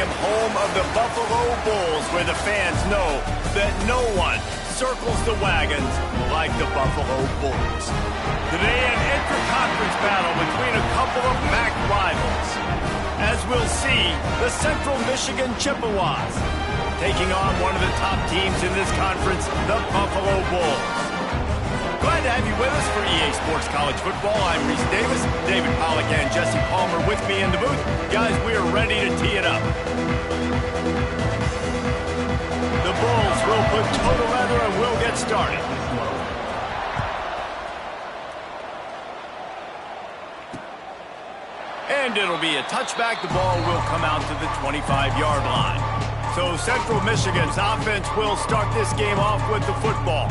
Stadium, home of the Buffalo Bulls, where the fans know that no one circles the wagons like the Buffalo Bulls. Today, an inter-conference battle between a couple of MAC rivals. As we'll see, the Central Michigan Chippewas taking on one of the top teams in this conference, the Buffalo Bulls. Glad to have you with us for EA Sports College Football. I'm Reese Davis, David Pollack and Jesse Palmer with me in the booth. Guys, we are ready to tee it up. The Bulls will put total leather and we'll get started. And it'll be a touchback. The ball will come out to the 25-yard line. So Central Michigan's offense will start this game off with the football.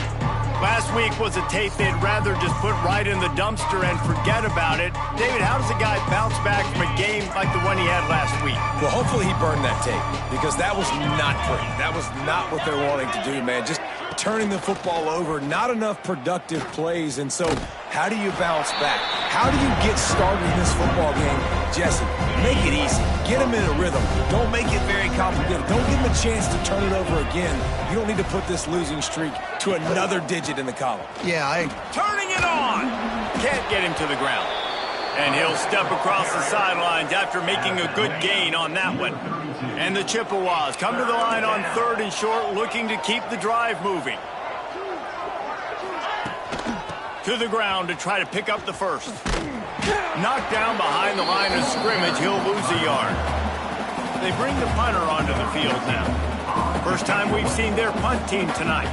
Last week was a tape they'd rather just put right in the dumpster and forget about it. David, how does a guy bounce back from a game like the one he had last week? Well, hopefully he burned that tape, because that was not pretty. That was not what they're wanting to do, man. Just turning the football over, not enough productive plays. And so how do you bounce back? How do you get started in this football game? Jesse, make it easy. Get them in a rhythm. Don't make it very complicated. Don't give them a chance to turn it over again. You don't need to put this losing streak to another digit in the column. Yeah, Turning it on! Can't get him to the ground. And he'll step across the sidelines after making a good gain on that one. And the Chippewas come to the line on 3rd and short, looking to keep the drive moving. To the ground to try to pick up the first. Knocked down behind the line of scrimmage, he'll lose a yard. They bring the punter onto the field now. First time we've seen their punt team tonight.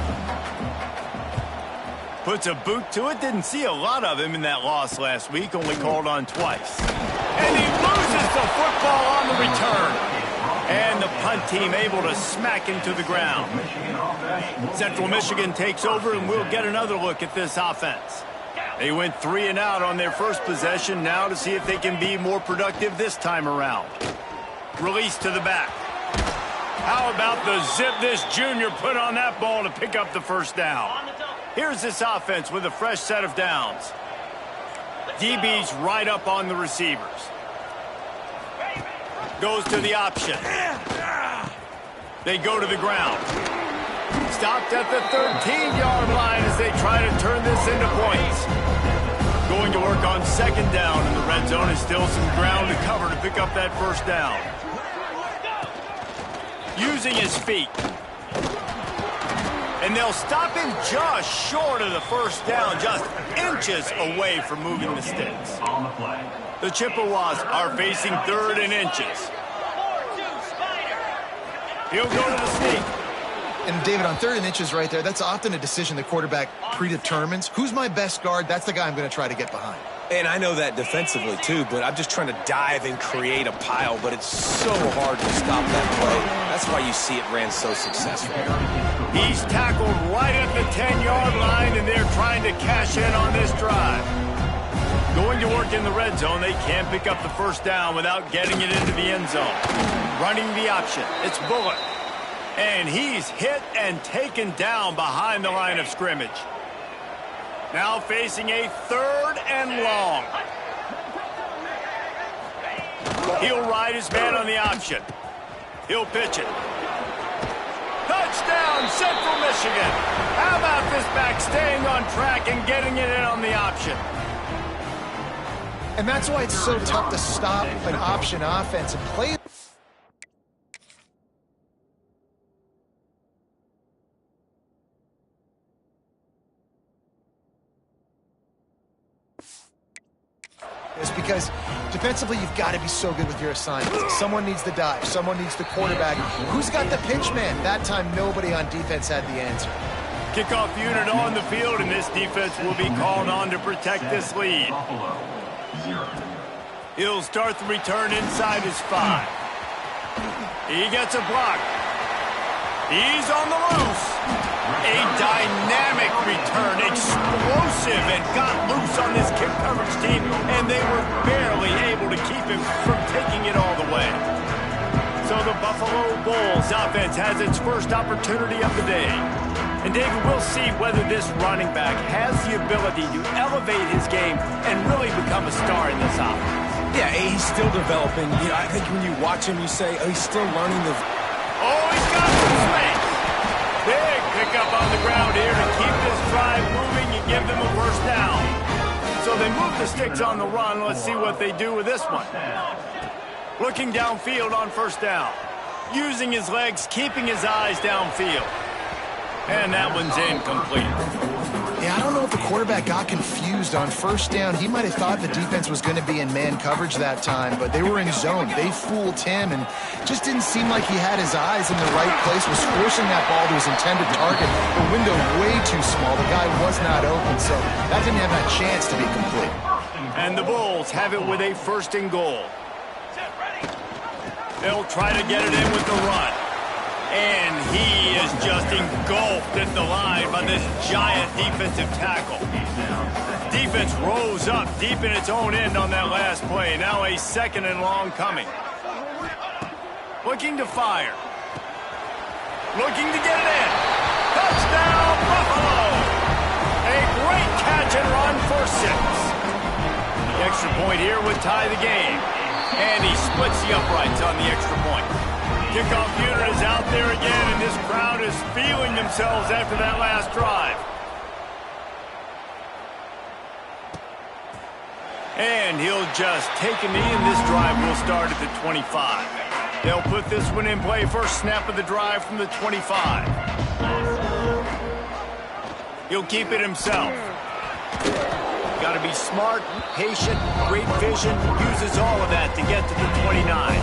Puts a boot to it. Didn't see a lot of him in that loss last week, only called on twice. And he loses the football on the return. And the punt team able to smack him to the ground. Central Michigan takes over, and we'll get another look at this offense. They went 3 and out on their first possession, now to see if they can be more productive this time around. Release to the back. How about the zip this junior put on that ball to pick up the first down? Here's this offense with a fresh set of downs. DB's right up on the receivers. Goes to the option. They go to the ground. Stopped at the 13-yard line as they try to turn this into points. Going to work on 2nd down, and the red zone is still some ground to cover to pick up that first down. Using his feet. And they'll stop him just short of the first down, just inches away from moving the sticks. The Chippewas are facing 3rd and inches. He'll go to the sneak. and David, on 3rd and inches right there, that's often a decision the quarterback predetermines. Who's my best guard? That's the guy I'm going to try to get behind. And I know that defensively, too, but I'm just trying to dive and create a pile, but it's so hard to stop that play. That's why you see it ran so successful. He's tackled right at the 10-yard line, and they're trying to cash in on this drive. Going to work in the red zone, they can't pick up the first down without getting it into the end zone. Running the option, it's Bullock. And he's hit and taken down behind the line of scrimmage. Now facing a 3rd and long. He'll ride his man on the option. He'll pitch it. Touchdown, Central Michigan. How about this back staying on track and getting it in on the option? And that's why it's so tough to stop an option offense and play. Is because defensively you've got to be so good with your assignments. Someone needs the dive. Someone needs the quarterback. Who's got the pitch man? That time nobody on defense had the answer. Kickoff unit on the field, and this defense will be called on to protect this lead. He'll start the return inside his 5. He gets a block. He's on the loose. A dynamic return, explosive, and got loose on this kick coverage team, and they were barely able to keep him from taking it all the way. So the Buffalo Bulls offense has its first opportunity of the day. And David, we'll see whether this running back has the ability to elevate his game and really become a star in this offense. Yeah, he's still developing. You know, I think when you watch him, you say, oh, he's still learning the... Oh, he's got some space. Big pickup on the ground here to keep this drive moving and give them a first down. So they move the sticks on the run. Let's see what they do with this one. Looking downfield on first down. Using his legs, keeping his eyes downfield. And that one's incomplete. Yeah, I don't know if the quarterback got confused on first down. He might have thought the defense was going to be in man coverage that time, but they were in zone. They fooled him and just didn't seem like he had his eyes in the right place, was forcing that ball to his intended target. The window way too small. The guy was not open, so that didn't have that chance to be complete. And the Bulls have it with a first and goal. They'll try to get it in with the run. And he is just engulfed at the line by this giant defensive tackle. Defense rose up deep in its own end on that last play. Now a second and long coming. Looking to fire. Looking to get it in. Touchdown, Buffalo! A great catch and run for 6. The extra point here would tie the game. And he splits the uprights on the extra point. Kickoff unit is out there again, and this crowd is feeling themselves after that last drive. And he'll just take a knee, and this drive will start at the 25. They'll put this one in play. First snap of the drive from the 25. He'll keep it himself. Got to be smart, patient, great vision. Uses all of that to get to the 29.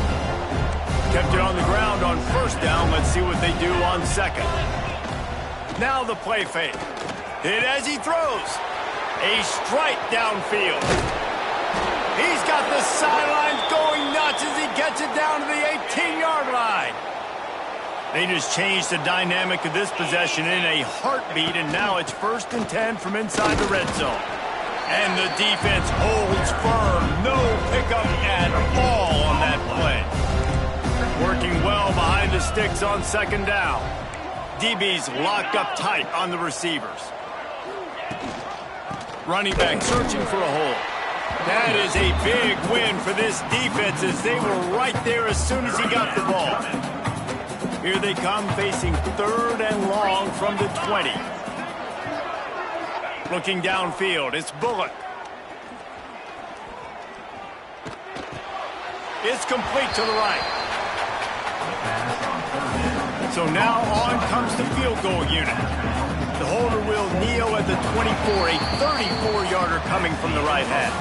Kept it on the ground on first down. Let's see what they do on second. Now the play fake. Hit as he throws. A strike downfield. He's got the sidelines going nuts as he gets it down to the 18-yard line. They just changed the dynamic of this possession in a heartbeat, and now it's 1st and 10 from inside the red zone. And the defense holds firm. No pickup at all on that play. Working well behind the sticks on second down. DB's locked up tight on the receivers. Running back searching for a hole. That is a big win for this defense as they were right there as soon as he got the ball. Here they come facing 3rd and long from the 20. Looking downfield, it's Bullock. It's complete to the right. So now on comes the field goal unit. The holder will kneel at the 24, a 34-yarder coming from the right hash.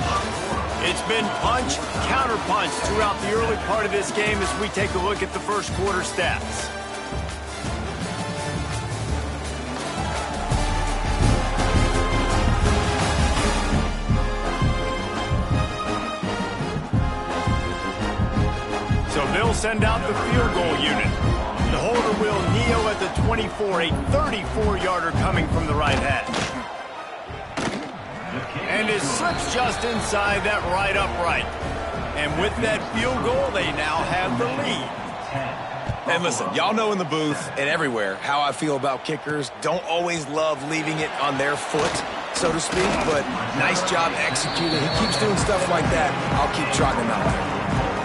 It's been punch, counter-punch throughout the early part of this game as we take a look at the first quarter stats. So they'll send out the field goal unit. The holder will kneel at the 24, a 34-yarder coming from the right hash. And it slips just inside that right upright. And with that field goal, they now have the lead. And listen, y'all know in the booth and everywhere how I feel about kickers. Don't always love leaving it on their foot, so to speak, but nice job executing. He keeps doing stuff like that. I'll keep trotting him out there.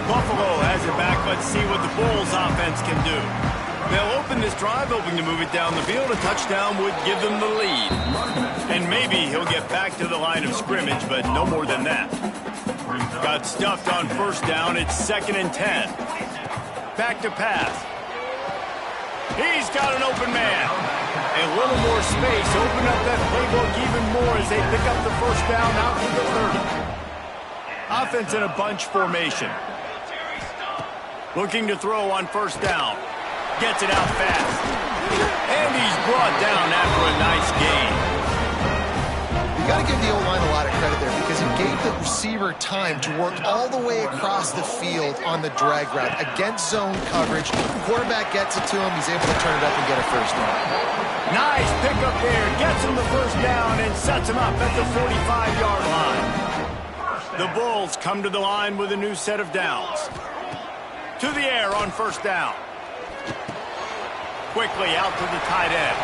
Buffalo has it back. Let's see what the Bulls offense can do. They'll open this drive, hoping to move it down the field. A touchdown would give them the lead. And maybe he'll get back to the line of scrimmage, but no more than that. Got stuffed on first down. It's 2nd and 10. Back to pass. He's got an open man. A little more space. Open up that playbook even more as they pick up the first down out to the 30. Offense in a bunch formation. Looking to throw on first down. Gets it out fast. And he's brought down after a nice gain. You got to give the O-line a lot of credit there because he gave the receiver time to work all the way across the field on the drag route against zone coverage. Quarterback gets it to him. He's able to turn it up and get a first down. Nice pickup there. Gets him the first down and sets him up at the 45-yard line. The Bulls come to the line with a new set of downs. To the air on first down. Quickly out to the tight end.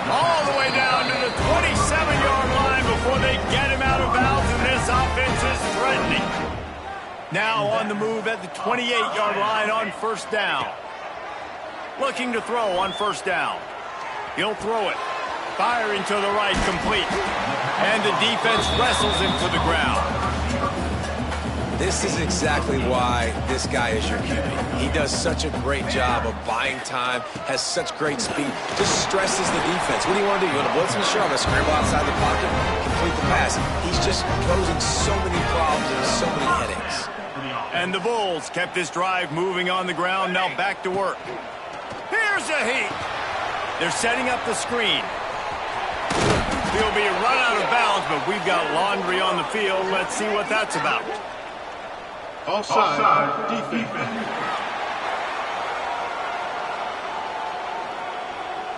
All the way down to the 27-yard line before they get him out of bounds, and this offense is threatening. Now on the move at the 28-yard line on first down. Looking to throw on first down. He'll throw it. Firing to the right, complete. And the defense wrestles him to the ground. This is exactly why this guy is your QB. He does such a great job of buying time, has such great speed, just stresses the defense. What do you want to do? You want to blitz him? Sure, I'm going to scramble outside the pocket, complete the pass. He's just posing so many problems and so many headaches. And the Bulls kept this drive moving on the ground, now back to work. Here's a heat. They're setting up the screen. He'll be run out of bounds, but we've got laundry on the field. Let's see what that's about. Offside, defense.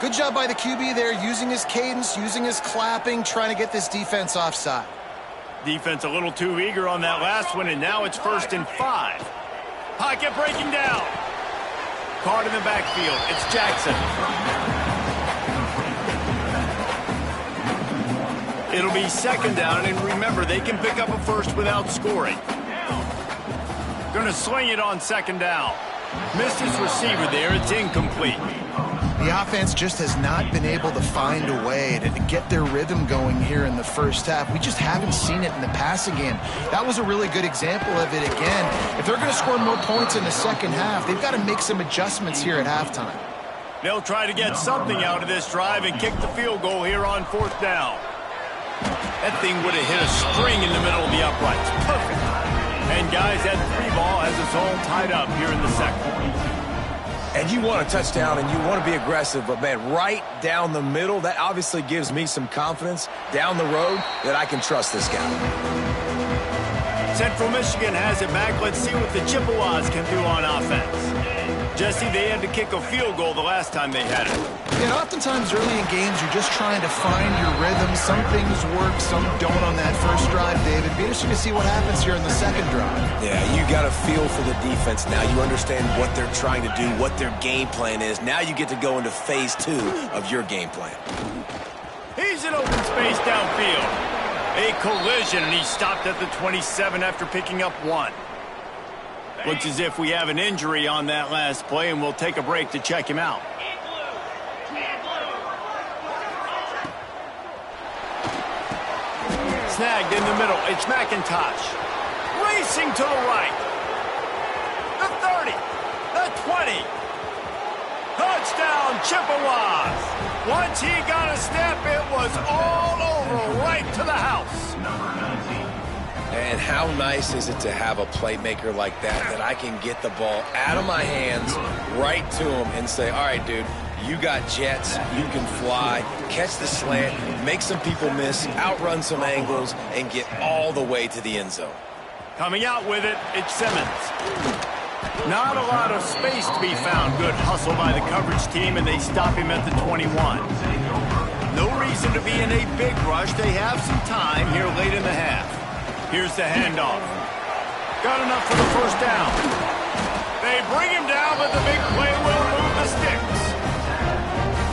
Good job by the QB there, using his cadence, using his clapping, trying to get this defense offside. Defense a little too eager on that last one, and now it's 1st and 5. Pocket breaking down. Caught in the backfield. It's Jackson. It'll be 2nd down, and remember, they can pick up a first without scoring. Going to swing it on 2nd down. Missed his receiver there. It's incomplete. The offense just has not been able to find a way to get their rhythm going here in the first half. We just haven't seen it in the passing game. That was a really good example of it again. If they're going to score more points in the second half, they've got to make some adjustments here at halftime. They'll try to get something out of this drive and kick the field goal here on 4th down. That thing would have hit a string in the middle of the uprights. Perfect. And guys, that 3 ball has us all tied up here in the second. And you want a touchdown and you want to be aggressive, but man, right down the middle, that obviously gives me some confidence down the road that I can trust this guy. Central Michigan has it back. Let's see what the Chippewas can do on offense. Jesse, they had to kick a field goal the last time they had it. Yeah, oftentimes early in games, you're just trying to find your rhythm. Some things work, some don't on that first drive, David. Be interesting to see what happens here in the second drive. Yeah, you got a feel for the defense now. You understand what they're trying to do, what their game plan is. Now you get to go into phase 2 of your game plan. He's in open space downfield. A collision, and he stopped at the 27 after picking up 1. Looks as if we have an injury on that last play, and we'll take a break to check him out. Snagged in the middle. It's McIntosh. Racing to the right. The 30. The 20. Touchdown, Chippewas. Once he got a step, it was all over, right to the house. And how nice is it to have a playmaker like that I can get the ball out of my hands right to him and say, all right, dude, you got jets, you can fly, catch the slant, make some people miss, outrun some angles, and get all the way to the end zone. Coming out with it, it's Simmons. Not a lot of space to be found. Good hustle by the coverage team, and they stop him at the 21. No reason to be in a big rush. They have some time here late in the half. Here's the handoff. Got enough for the first down. They bring him down, but the big play will move the sticks.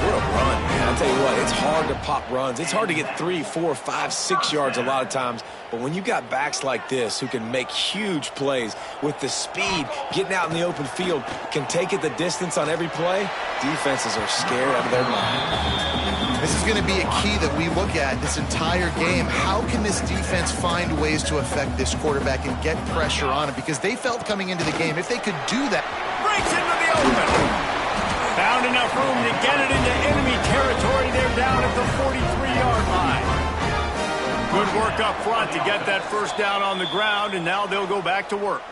What a run, man. I'll tell you what, it's hard to pop runs. It's hard to get 3, 4, 5, 6 yards a lot of times. But when you got backs like this who can make huge plays with the speed, getting out in the open field, can take it the distance on every play, defenses are scared out of their mind. This is going to be a key that we look at this entire game. How can this defense find ways to affect this quarterback and get pressure on him? Because they felt coming into the game, if they could do that. Breaks into the open. Found enough room to get it into enemy territory. They're down at the 43-yard line. Good work up front to get that first down on the ground, and now they'll go back to work.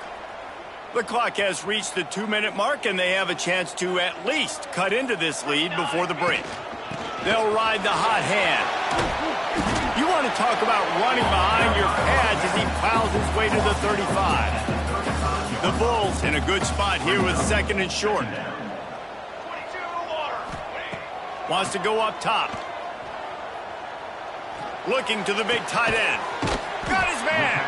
The clock has reached the 2-minute mark, and they have a chance to at least cut into this lead before the break. They'll ride the hot hand. You want to talk about running behind your pads as he plows his way to the 35. The Bulls in a good spot here with 2nd and short. Wants to go up top. Looking to the big tight end. Got his man.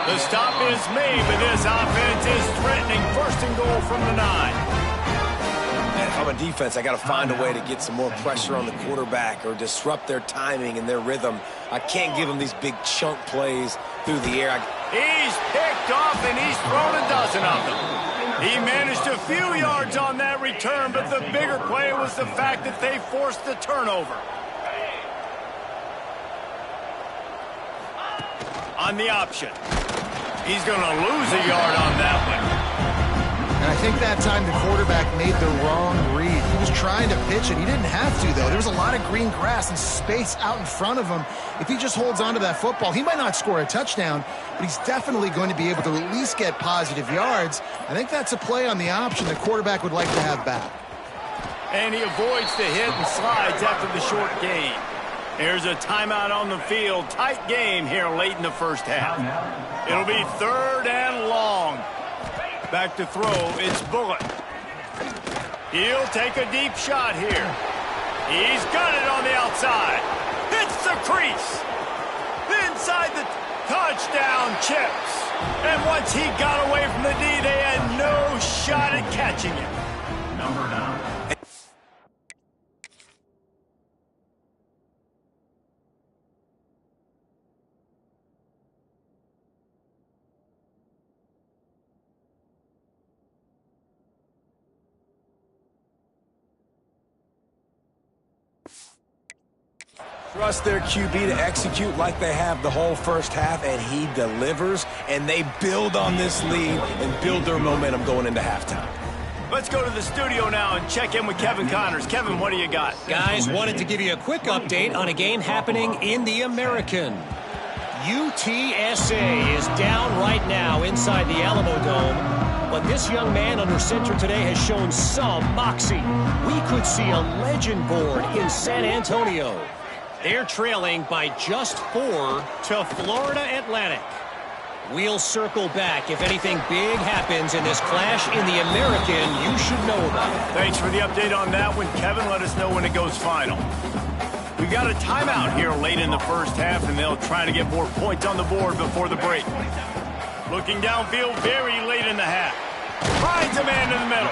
The stop is made, but this offense is threatening 1st and goal from the 9. If I'm a defense, I got to find a way to get some more pressure on the quarterback or disrupt their timing and their rhythm. I can't give them these big chunk plays through the air. He's picked off, and he's thrown a dozen of them. He managed a few yards on that return, but the bigger play was the fact that they forced the turnover. On the option. He's going to lose a yard on that one. And I think that time the quarterback made the wrong read. He was trying to pitch it. He didn't have to, though. There was a lot of green grass and space out in front of him. If he just holds on to that football, he might not score a touchdown, but he's definitely going to be able to at least get positive yards. I think that's a play on the option the quarterback would like to have back. And he avoids the hit and slides after the short gain. Here's a timeout on the field. Tight game here late in the first half. It'll be 3rd and long. Back to throw, it's Bullock. He'll take a deep shot here. He's got it on the outside. Hits the crease. Inside the touchdown chips. And once he got away from the D, they had no shot at catching him. Number 9. Trust their QB to execute like they have the whole first half, and he delivers, and they build on this lead and build their momentum going into halftime. Let's go to the studio now and check in with Kevin Connors. Kevin, what do you got? Guys, wanted to give you a quick update on a game happening in the American. UTSA is down right now inside the Alamo Dome, but this young man under center today has shown some moxie. We could see a legend born in San Antonio. They're trailing by just 4 to Florida Atlantic. We'll circle back. If anything big happens in this clash in the American, you should know about it. Thanks for the update on that one, Kevin. Let us know when it goes final. We got a timeout here late in the first half, and they'll try to get more points on the board before the break. Looking downfield very late in the half. Finds a man in the middle.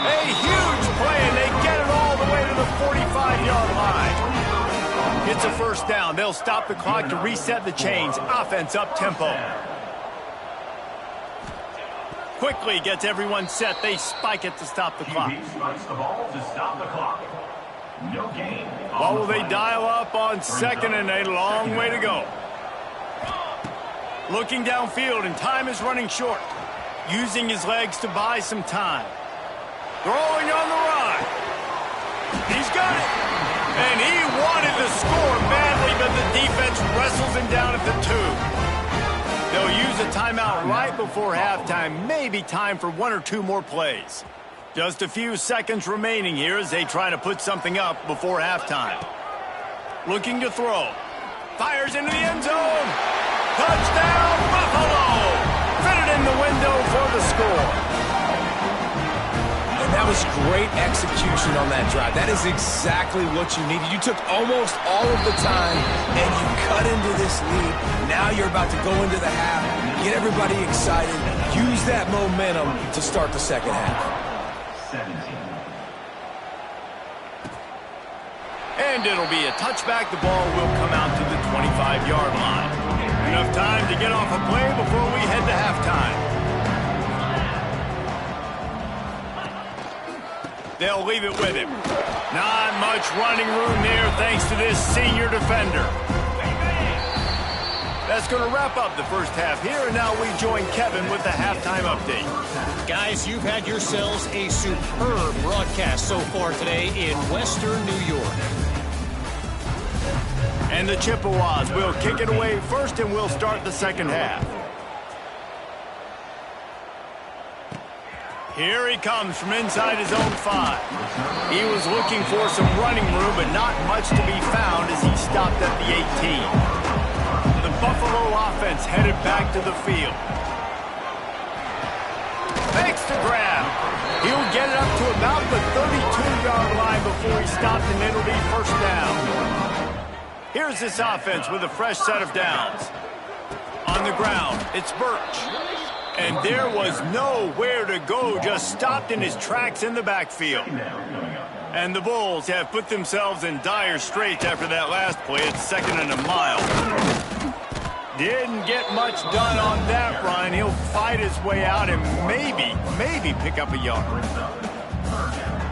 A huge play, and they get it all the way to the 45-yard line. It's a first down. They'll stop the clock to reset the chains. Offense up tempo. Quickly gets everyone set. They spike it to stop the clock. Spikes the ball to stop the clock. No gain. Well, will they dial up on second and a long way to go? Looking downfield, and time is running short. Using his legs to buy some time. Throwing on the run. He's got it. And he wanted to score badly, but the defense wrestles him down at the 2. They'll use a timeout right before halftime. Maybe time for 1 or 2 more plays. Just a few seconds remaining here as they try to put something up before halftime. Looking to throw. Fires into the end zone. Touchdown, Buffalo! Fitted in the window for the score. And that was great execution on that drive. That is exactly what you needed. You took almost all of the time, and you cut into this lead. Now you're about to go into the half, get everybody excited, use that momentum to start the second half. 17. And it'll be a touchback. The ball will come out to the 25-yard line. Enough time to get off a play before we head to halftime. They'll leave it with him. Not much running room there thanks to this senior defender. That's going to wrap up the first half here, and now we join Kevin with the halftime update. Guys, you've had yourselves a superb broadcast so far today in Western New York. And the Chippewas will kick it away first, and we'll start the second half. Here he comes from inside his own 5. He was looking for some running room, but not much to be found as he stopped at the 18. The Buffalo offense headed back to the field. Fakes to grab. He'll get it up to about the 32-yard line before he stopped, and it'll be first down. Here's this offense with a fresh set of downs. On the ground, it's Birch. And there was nowhere to go, just stopped in his tracks in the backfield. And the Bulls have put themselves in dire straits after that last play. It's 2nd and a mile. Didn't get much done on that run. He'll fight his way out and maybe pick up a yard.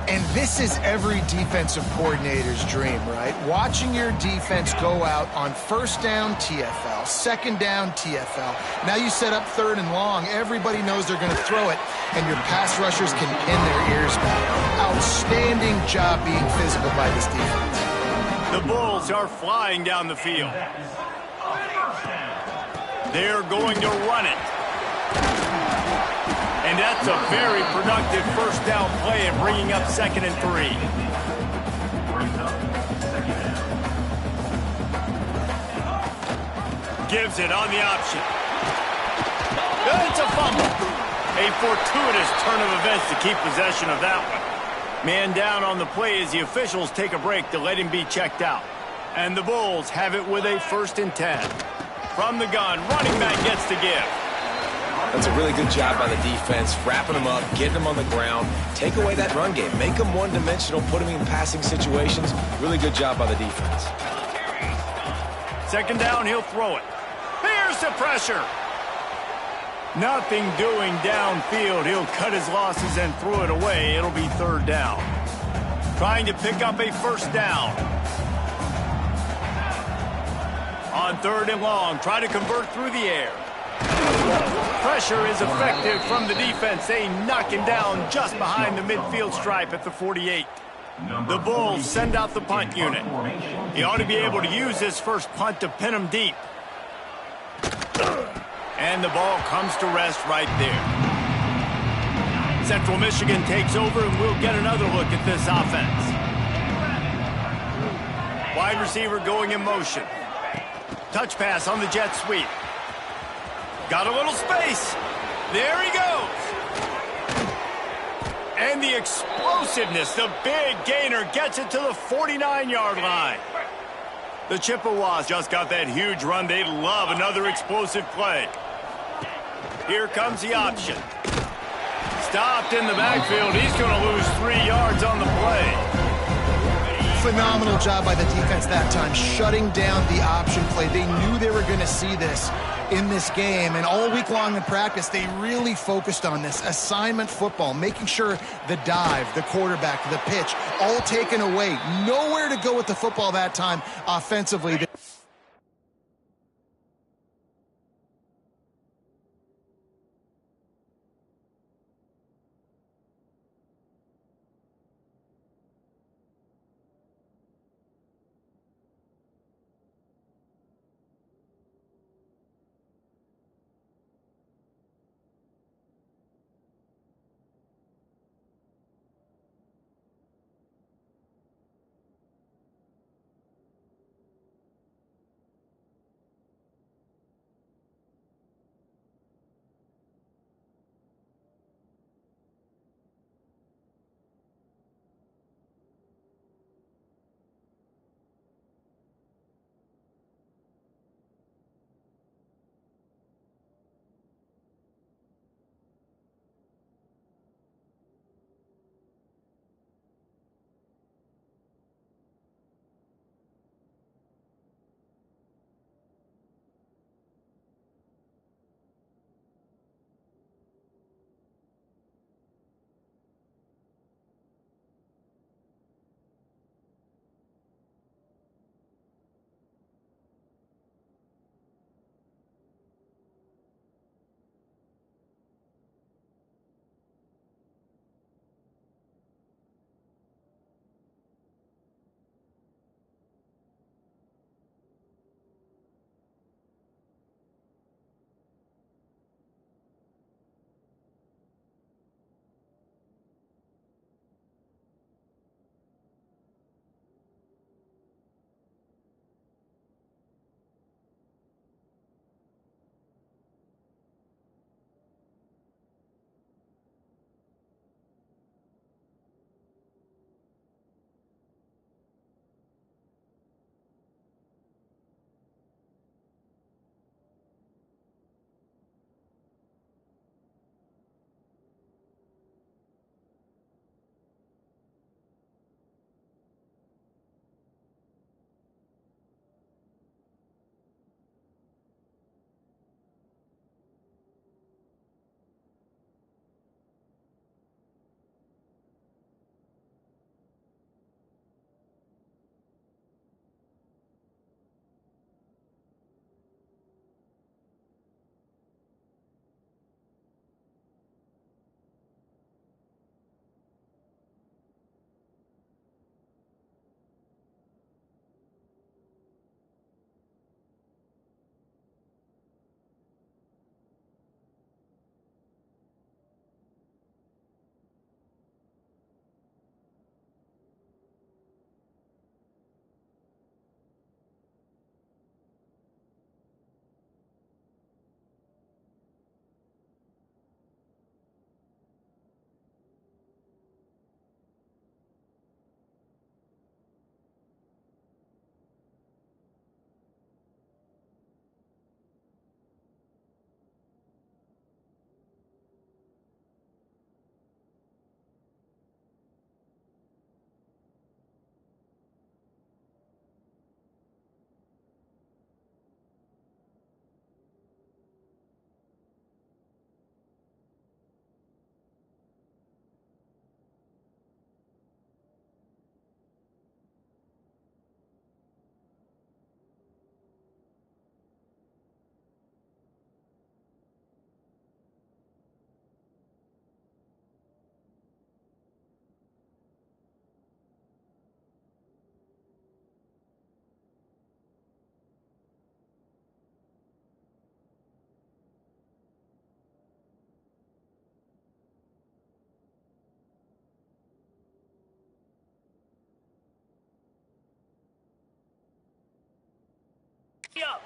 And this is every defensive coordinator's dream, right? Watching your defense go out on first down TFL, second down TFL. Now you set up third and long. Everybody knows they're going to throw it, and your pass rushers can pin their ears back. Outstanding job being physical by this defense. The Bulls are flying down the field. They're going to run it. And that's a very productive first down play and bringing up 2nd and 3. Gives it on the option. It's a fumble. A fortuitous turn of events to keep possession of that one. Man down on the play as the officials take a break to let him be checked out. And the Bulls have it with a 1st and 10. From the gun, running back gets to give. That's a really good job by the defense, wrapping them up, getting them on the ground, take away that run game, make them one-dimensional, put them in passing situations. Really good job by the defense. 2nd down, he'll throw it. Here's the pressure. Nothing doing downfield. He'll cut his losses and throw it away. It'll be 3rd down. Trying to pick up a 1st down. On 3rd and long, try to convert through the air. Pressure is effective from the defense. They knock him down just behind the midfield stripe at the 48. The Bulls send out the punt unit. He ought to be able to use this first punt to pin him deep. And the ball comes to rest right there. Central Michigan takes over, and we'll get another look at this offense. Wide receiver going in motion. Touch pass on the jet sweep. Got a little space. There he goes. And the explosiveness, the big gainer gets it to the 49-yard line. The Chippewas just got that huge run. They love another explosive play. Here comes the option. Stopped in the backfield. He's going to lose 3 yards on the play. Phenomenal job by the defense that time, shutting down the option play. They knew they were going to see this in this game, and all week long in practice, they really focused on this assignment football, making sure the dive, the quarterback, the pitch, all taken away. Nowhere to go with the football that time offensively.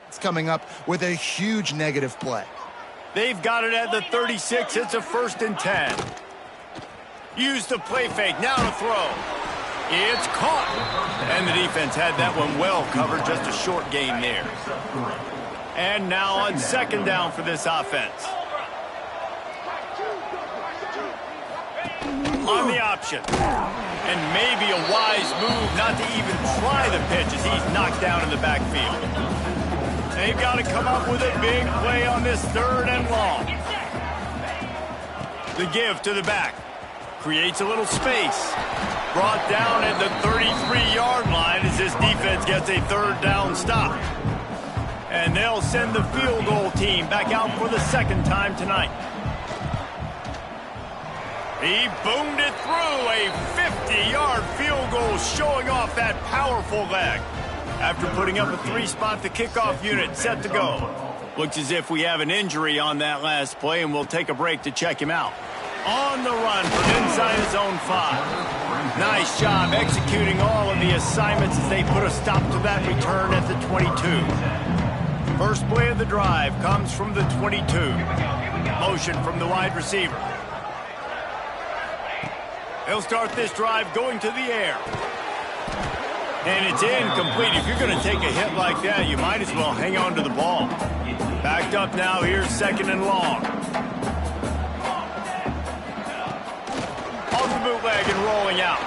It's coming up with a huge negative play. They've got it at the 36. It's a 1st and 10. Use the play fake. Now to throw. It's caught. And the defense had that one well covered. Just a short gain there. And now on 2nd down for this offense. On the option. And maybe a wise move not to even try the pitch as he's knocked down in the backfield. They've got to come up with a big play on this 3rd and long. The give to the back. Creates a little space. Brought down at the 33-yard line as this defense gets a 3rd down stop. And they'll send the field goal team back out for the 2nd time tonight. He boomed it through. A 50-yard field goal showing off that powerful leg. After putting up a 3-spot, the kickoff unit set to go. Looks as if we have an injury on that last play, and we'll take a break to check him out. On the run from inside his own 5. Nice job executing all of the assignments as they put a stop to that return at the 22. First play of the drive comes from the 22. Motion from the wide receiver. They'll start this drive going to the air. And it's incomplete. If you're going to take a hit like that, you might as well hang on to the ball. Backed up now. Here's 2nd and long. Off the bootleg and rolling out.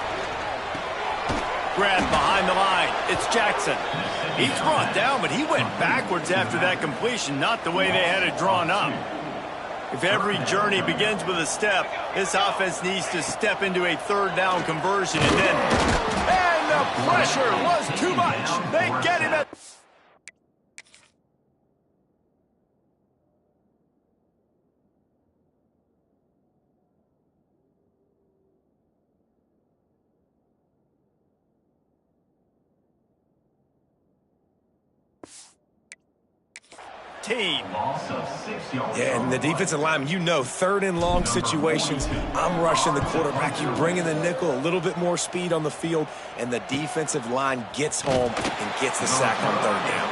Grab behind the line. It's Jackson. He's brought down, but he went backwards after that completion, not the way they had it drawn up. If every journey begins with a step, this offense needs to step into a 3rd down conversion and then... And the pressure was too much. They get him at... team. Yeah, and the defensive lineman, you know, 3rd and long situations, I'm rushing the quarterback. You bring in the nickel, a little bit more speed on the field, and the defensive line gets home and gets the sack on 3rd down.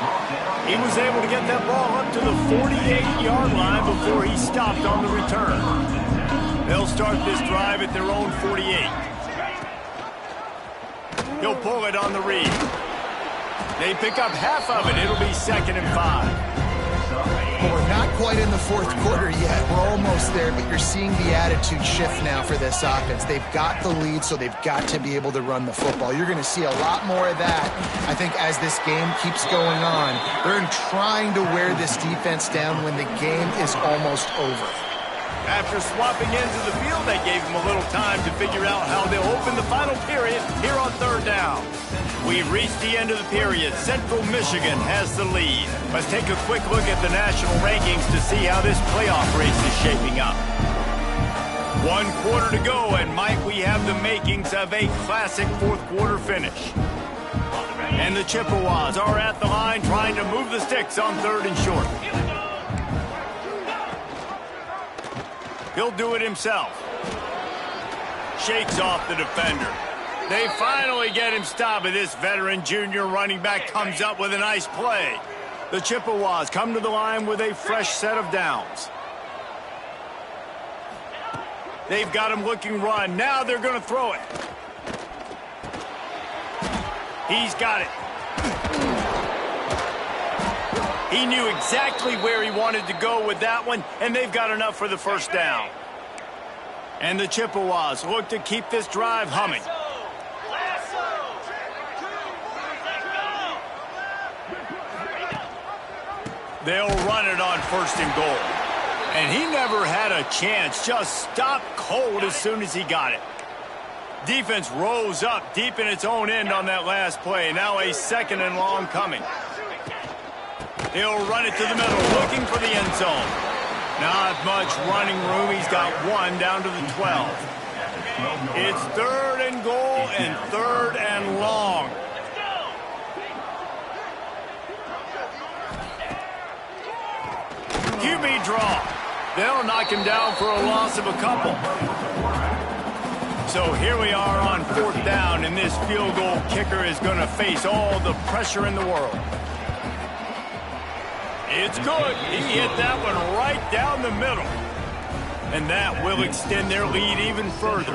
He was able to get that ball up to the 48-yard line before he stopped on the return. They'll start this drive at their own 48. He'll pull it on the read. They pick up half of it. It'll be 2nd and 5. Well, we're not quite in the 4th quarter yet. We're almost there, but you're seeing the attitude shift now for this offense. They've got the lead, so they've got to be able to run the football. You're going to see a lot more of that, I think, as this game keeps going on. They're trying to wear this defense down when the game is almost over. After swapping ends of the field, they gave him a little time to figure out how they'll open the final period here on 3rd down. We've reached the end of the period. Central Michigan has the lead. Let's take a quick look at the national rankings to see how this playoff race is shaping up. 1 quarter to go, and Mike, we have the makings of a classic 4th quarter finish. And the Chippewas are at the line trying to move the sticks on 3rd and short. He'll do it himself. Shakes off the defender. They finally get him stopped, and this veteran junior running back comes up with a nice play. The Chippewas come to the line with a fresh set of downs. They've got him looking run. Now they're going to throw it. He's got it. He knew exactly where he wanted to go with that one, and they've got enough for the 1st down. And the Chippewas look to keep this drive humming. They'll run it on 1st and goal. And he never had a chance, just stopped cold as soon as he got it. Defense rose up deep in its own end on that last play. Now a 2nd and long coming. He'll run it to the middle, looking for the end zone. Not much running room. He's got 1 down to the 12. It's 3rd and goal and 3rd and long. QB draw. They'll knock him down for a loss of a couple. So here we are on 4th down, and this field goal kicker is going to face all the pressure in the world. It's good. He hit that one right down the middle. And that will extend their lead even further.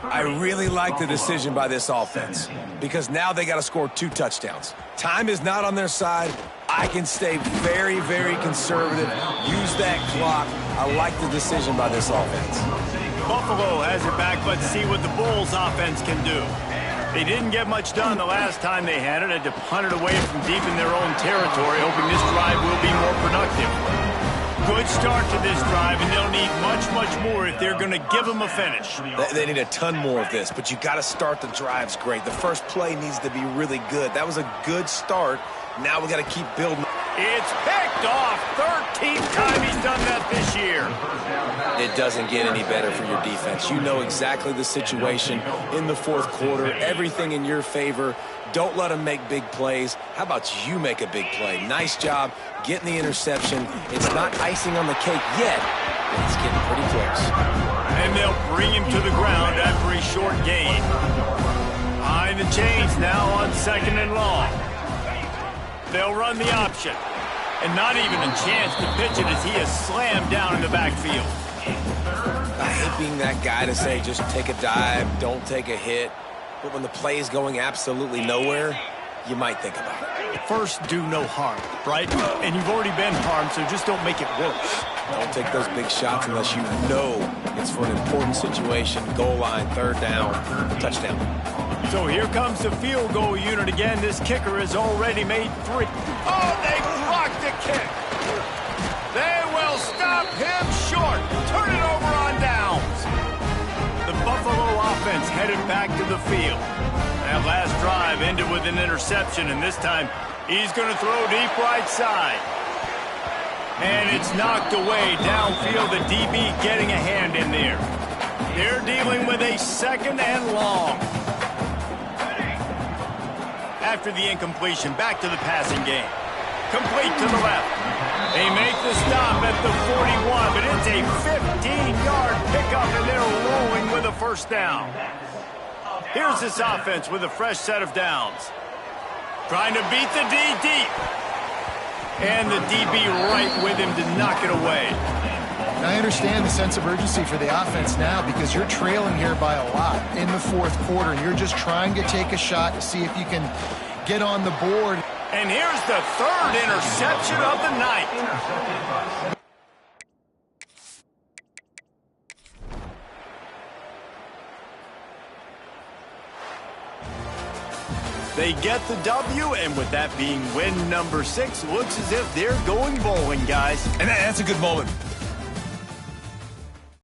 I really like the decision by this offense because now they got to score 2 touchdowns. Time is not on their side. I can stay very, very conservative. Use that clock. I like the decision by this offense. Buffalo has it back. Let's see what the Bulls offense can do. They didn't get much done the last time they had it. Had to punt it away from deep in their own territory, hoping this drive will be more productive. Good start to this drive, and they'll need much, much more if they're going to give them a finish. They need a ton more of this, but you got to start the drives great. The first play needs to be really good. That was a good start. Now we got to keep building. It's picked off. 13th time he's done that this year. It doesn't get any better for your defense. You know exactly the situation in the fourth quarter. Everything in your favor. Don't let them make big plays. How about you make a big play? Nice job getting the interception. It's not icing on the cake yet, but it's getting pretty close. And they'll bring him to the ground after a short gain. Behind the chains now on 2nd and long. They'll run the option. And not even a chance to pitch it as he is slammed down in the backfield. I hate being that guy to say just take a dive, don't take a hit. But when the play is going absolutely nowhere, you might think about it. First, do no harm, right? And you've already been harmed, so just don't make it worse. Don't take those big shots unless you know it's for an important situation. Goal line, 3rd down, touchdown. So here comes the field goal unit again. This kicker has already made 3. Oh, they blocked the kick. They will stop him short. Turn it over on downs. The Buffalo offense headed back to the field. That last drive ended with an interception, and this time he's going to throw deep right side. And it's knocked away downfield. The DB getting a hand in there. They're dealing with a 2nd and long. After the incompletion, back to the passing game. Complete to the left. They make the stop at the 41, but it's a 15-yard pickup, and they're rolling with a 1st down. Here's this offense with a fresh set of downs. Trying to beat the D deep. And the DB right with him to knock it away. And I understand the sense of urgency for the offense now because you're trailing here by a lot in the fourth quarter, and you're just trying to take a shot to see if you can get on the board. And here's the 3rd interception of the night. They get the W, and with that being win number 6, looks as if they're going bowling, guys. And that's a good moment